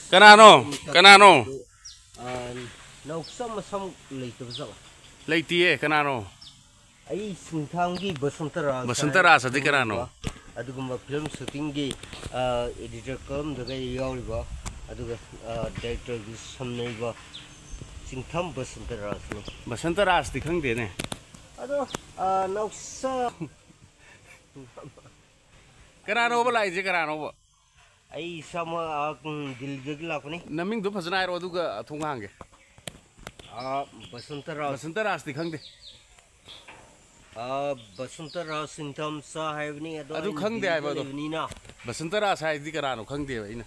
Kanano? Kanano? No, some later. Late, Kanano. I sing Tangi, Basantara. Basantara, the Kanano. Aduguma film shooting, editor come the way Yoriba, Aduga, director is some neighbor. Sing Tom Basantara. Basantara, the Kangdene. No, sir. Kanano, like Kanano. I somewhere Gilgilapani. Naming to Pasana or Duga Tungang. Basantara, the Kangde. Basantara symptoms haibane I do Kangde. Basantara, I think Karano, Kangde.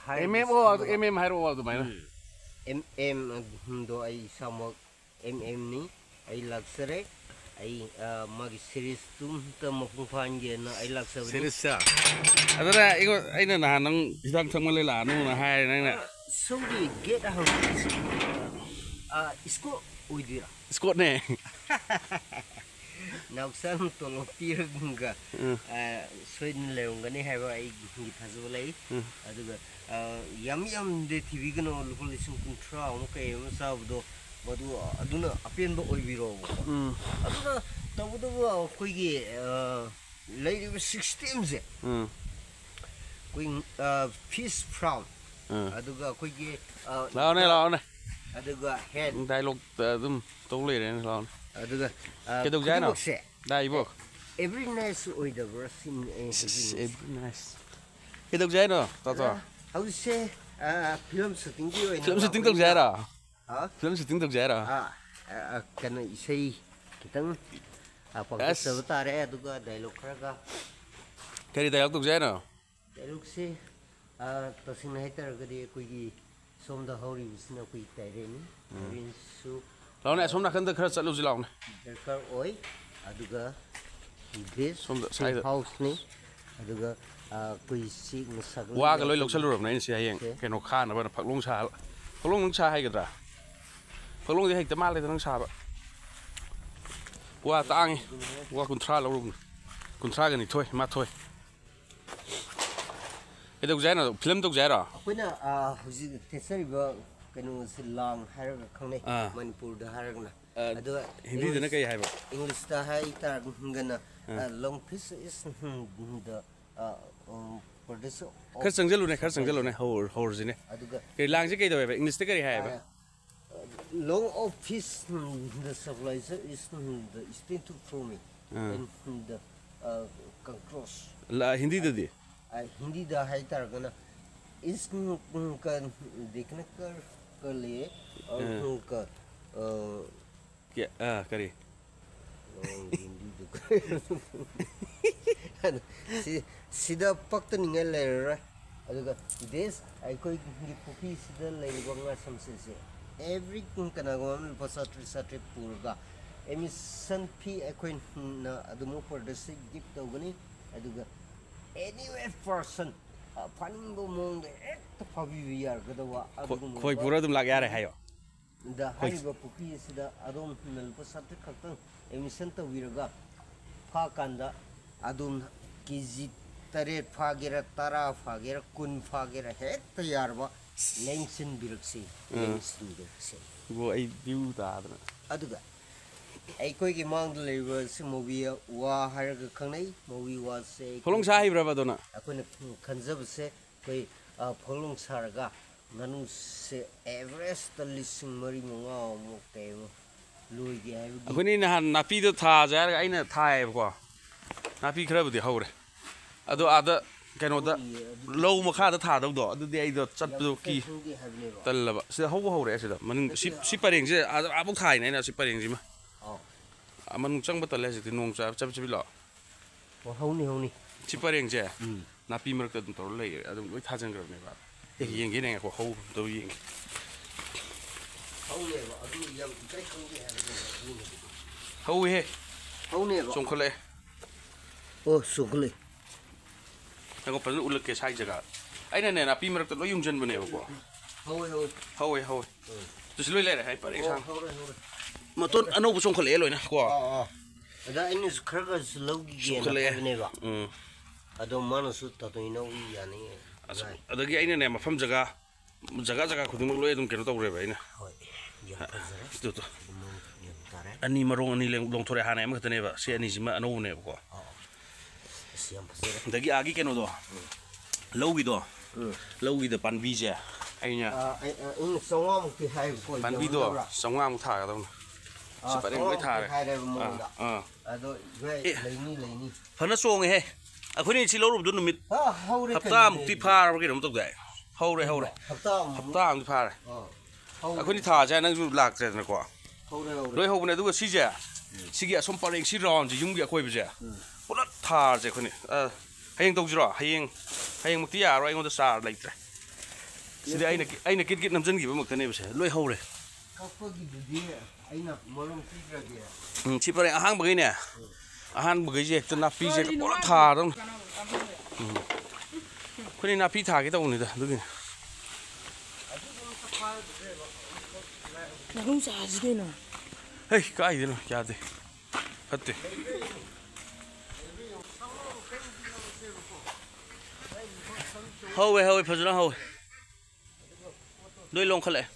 MM Haro, the man. Do I somewhat ni I luxury. I mag series to Mofufang and I like series. I don't know, you don't come a no high. So we get a house. Scott with you. Scott name. Now, some to Lopianga, Sweden Leongani have a Hazole. Yum the Tivigano listen control, okay, Salvador. But I do not appear to be wrong. I don't know, Quiggy, lady with 16. Queen peace proud. I do got Quiggy, I do got head. Dialogue them totally in long. I do got Kedogano. Die book. Every nice with the verse in every nice. Kedogano, Tata. How you say, film shooting you Film shooting to Zara. Film shooting to Zara. Can I say, Kitan? Yes, Savatare, Duga, dialogue. Carry the out of Zara. Dialogue say, Tosin hater, Quiggy, some the holy was no quick Tyrene. So, long as one can the curse at Luzilong. The car oil, Aduga, this from the side house me, Aduga, Quisi, Wag a little cellar of Nancy, can Khan about a Palong child. Palong Chahagada. Palong the Mallet and Saba. What ang, what control room? Contragani toy, my toy. It was Zena, Plim to Zera. When was it Tessariba, can was long Haragana, Manipur, the Haragana. Hindi the Naka have English the high Targana, long piece is the producer. Cursangelone, horse in it. The Langicator, English sticker have. Long of piece, the supplies is the extent for me. And the cross. La Hindi did. Hindi the high Targana is can the knacker curly or yeah, curry. Sida Pactoning a layer. This I could give cookies the lady some sense. Every Kunkanagon was a tree purga. Emi San P. Aquin Adumo for the sick deep dogony. I do anywhere person. Panning among the Pavi are quite put them like Arahayo. The Haiba Puki is the Adon Melposati Carton, Emisanta Viraga, Pakanda, Adun Kizi Tare Fagera Tara Fagera Kun Fagera Het Yarba, Langson Birksi, Langston Birksi. Go a do that. Aduga. A quick among the labors movie wa Haraga Kane, movie was a Polong Sai Bravadona. I couldn't conserve say, Polong Saraga. Nanu se Everest the listen Marimo Moke Louis. When in Napi the Taz, I in a tie. Napi crab the hole. Other cannot low Makata Tado, the day that Sapuki Talaba. The whole hole, shipping, Abu Kai, and a shipping him. Among some but a less in Nong Chapchilla. Honey, Chippering, Napi Mercat or layer, I don't know, it hasn't grown about. He getting a whole doing. How we only some color. Oh, so good. I go to look at Hijaga. I don't know, a pimmer to young gentleman. How just look at it. Maton, I know some color. That is crackers low. ꯑꯗꯣ ꯃꯥꯅꯁꯨ ꯇꯧꯗꯣꯏꯅꯣ ꯌꯥꯅꯤ ꯑꯗꯒꯤ ꯑꯩꯅꯅꯦ ꯃꯐꯝ ꯖꯒꯥ ꯈꯨꯗꯤꯡꯃꯛ ꯂꯣꯏ ꯑꯗꯨꯝ ꯀꯩꯅꯣ ꯇꯧꯔꯦꯕ ꯑꯩꯅ ꯍꯣꯏ ꯌꯥꯝ ꯐꯖꯔꯦ ꯌꯥꯝ ꯇꯥꯔꯦ ꯑꯅꯤ ꯃꯔꯣꯡ ꯑꯅꯤ ꯂꯣꯡꯊꯣꯔꯛꯑꯦ ꯍꯥꯟꯅ ꯑꯃꯈꯛꯇꯅꯦꯕ ꯁꯤ ꯑꯅꯤꯁꯤꯃ ꯑꯅꯧꯕꯅꯦꯕꯀꯣ ꯑꯁ ꯌꯥꯝ ꯐꯖꯔꯦ ꯑꯗꯒꯤ ꯑꯥꯒꯤ ꯀꯩꯅꯣꯗꯣ ꯂꯧꯒꯤꯗ ꯄꯥꯟꯕꯤꯁꯦ ꯑꯩꯅ 500ꯃꯨꯛꯇꯤ ꯍꯥꯏꯕꯀꯣ ꯄꯥꯟꯕꯤꯗꯣ 500ꯃꯨꯛ ꯊꯥꯒꯗꯧꯅꯤ ꯁꯤ ꯄꯔꯦꯡ ꯂꯣꯏ ꯊꯥꯔꯦ ꯑꯗꯣ ꯂꯩꯅꯤ ꯐꯅ ꯆꯣꯡꯉꯦꯍꯦ ꯑꯩꯈꯣꯏꯅ ꯁꯤ ꯂꯧꯔꯨꯕꯗꯣ ꯅꯨꯃꯤꯠ ꯍꯞꯇꯥꯃꯨꯛꯇꯤ ꯐꯥꯔꯕ ꯀꯩꯅꯣꯝ ꯇꯧꯗꯥꯏ ꯍꯧꯔꯦ ꯍꯞꯇꯥ ꯑꯃꯨꯛꯇꯤ ꯐꯥꯔꯦ ꯑꯩꯈꯣꯏꯅꯤ ꯊꯥꯁꯦ ꯅꯪꯁꯨ ꯂꯥꯛꯇ꯭ꯔꯦꯗꯅꯀꯣ ꯂꯣꯏ ꯍꯧꯕꯅꯦ ꯑꯗꯨꯒ ꯁꯤꯁꯦ ꯁꯤꯒꯤ ꯑꯁꯣꯝ ꯄꯔꯦꯡ ꯁꯤ ꯔꯥꯎꯟꯁꯦ ꯌꯨꯝꯒꯤ ꯑꯀꯣꯏꯕꯁꯦ ꯄꯨꯂꯞ ꯊꯥꯔꯁꯦ ꯑꯩꯈꯣꯏꯅꯤ ꯍꯌꯦꯡ ꯇꯧꯁꯤꯔꯣ ꯍꯌꯦꯡꯃꯨꯛꯇꯤ ꯌꯥꯔꯣꯏ ꯑꯩꯉꯣꯟꯗ ꯆꯥꯔ ꯂꯩꯇ꯭ꯔꯦ ꯁꯤꯗꯤ ꯑꯩꯅ ꯀꯤꯠ ꯅꯝꯁꯤꯟꯈꯤꯕ ꯃꯛꯇꯅꯦꯕꯁꯦ ꯂꯣꯏ ꯍꯧꯔꯦ ꯀꯛꯄꯒꯤꯗꯨꯗꯤ ꯑꯩꯅ ꯃꯔꯨꯝ ꯄꯤꯗ꯭ꯔꯒꯦ ꯁꯤ ꯄꯔꯦꯡ ꯑꯍꯥꯟꯕꯈꯩꯅꯦ ꯑꯍꯥꯟꯕꯈꯩꯁꯦ ꯍꯦꯛꯇ ꯅꯥꯄꯤꯁꯦ ꯄꯨꯂꯞ ꯊꯥꯗꯧꯅꯤ ꯑꯩꯈꯣꯏꯅ ꯅꯥꯄꯤ ꯊꯥꯒꯦ ꯇꯧꯕꯅꯤꯗ ꯑꯗꯨꯒꯤꯅꯤ ꯍꯩ ꯀꯥꯏꯗꯅꯣ ꯌꯥꯗꯦ ꯐꯠꯇꯦ ꯍꯧꯋꯦ ꯐꯖꯅ ꯍꯧꯋꯦ ꯂꯣꯏ ꯂꯣꯡꯈꯠꯂꯛꯑꯦ